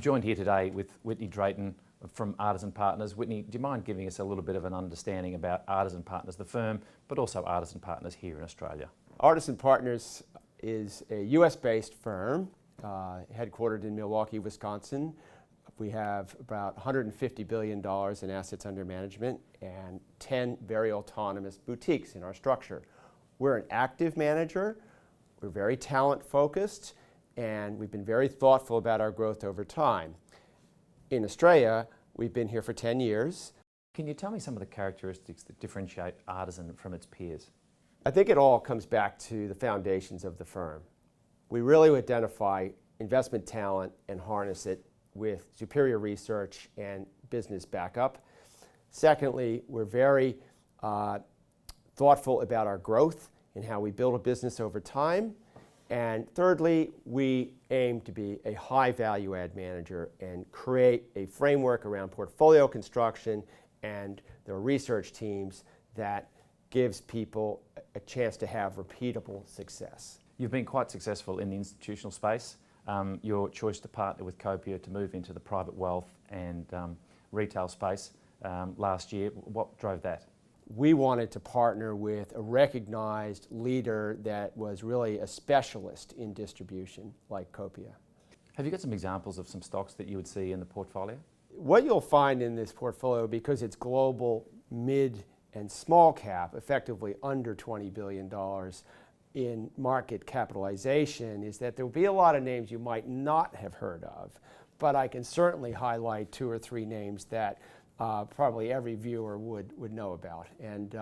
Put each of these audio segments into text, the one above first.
joined here today with Whitney Drayton from Artisan Partners. Whitney, do you mind giving us a little bit of an understanding about Artisan Partners, the firm, but also Artisan Partners here in Australia? Artisan Partners is a US-based firm headquartered in Milwaukee, Wisconsin. We have about $150 billion in assets under management and 10 very autonomous boutiques in our structure. We're an active manager, we're very talent focused, and we've been very thoughtful about our growth over time. In Australia, we've been here for 10 years. Can you tell me some of the characteristics that differentiate Artisan from its peers? I think it all comes back to the foundations of the firm. We really identify investment talent and harness it with superior research and business backup. Secondly, we're very thoughtful about our growth and how we build a business over time. And thirdly, we aim to be a high value add manager and create a framework around portfolio construction and the research teams that gives people a chance to have repeatable success. You've been quite successful in the institutional space. Your choice to partner with Copia to move into the private wealth and retail space last year, what drove that? We wanted to partner with a recognized leader that was really a specialist in distribution, like Copia. Have you got some examples of some stocks that you would see in the portfolio? What you'll find in this portfolio, because it's global, mid and small cap, effectively under $20 billion in market capitalization, is that there will be a lot of names you might not have heard of, but I can certainly highlight 2 or 3 names that probably every viewer would know about. And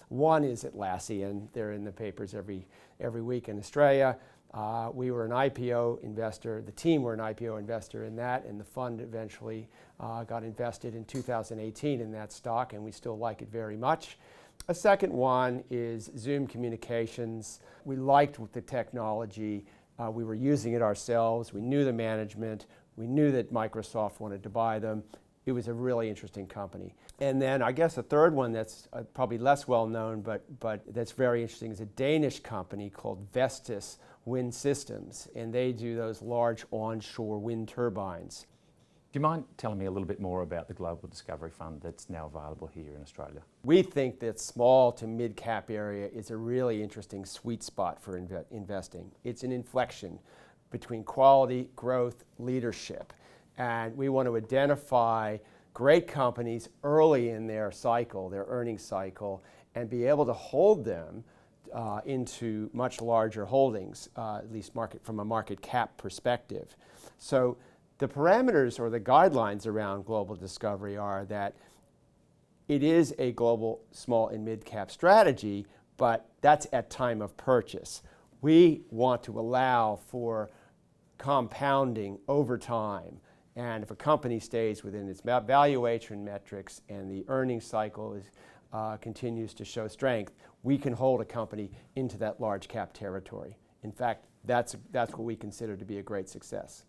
one is Atlassian. They're in the papers every week in Australia. We were an IPO investor. The team were an IPO investor in that, and the fund eventually got invested in 2018 in that stock, and we still like it very much. A second one is Zoom Communications. We liked the technology. We were using it ourselves. We knew the management. We knew that Microsoft wanted to buy them. It was a really interesting company. And then I guess a third one that's probably less well known, but that's very interesting, is a Danish company called Vestas Wind Systems, and they do those large onshore wind turbines. Do you mind telling me a little bit more about the Global Discovery Fund that's now available here in Australia? We think that small to mid-cap area is a really interesting sweet spot for investing. It's an inflection between quality, growth, leadership. And we want to identify great companies early in their cycle, their earnings cycle, and be able to hold them into much larger holdings, at least from a market cap perspective. So the parameters or the guidelines around global discovery are that it is a global small and mid-cap strategy, but that's at time of purchase. We want to allow for compounding over time. And if a company stays within its valuation metrics and the earnings cycle continues to show strength, we can hold a company into that large cap territory. In fact, that's what we consider to be a great success.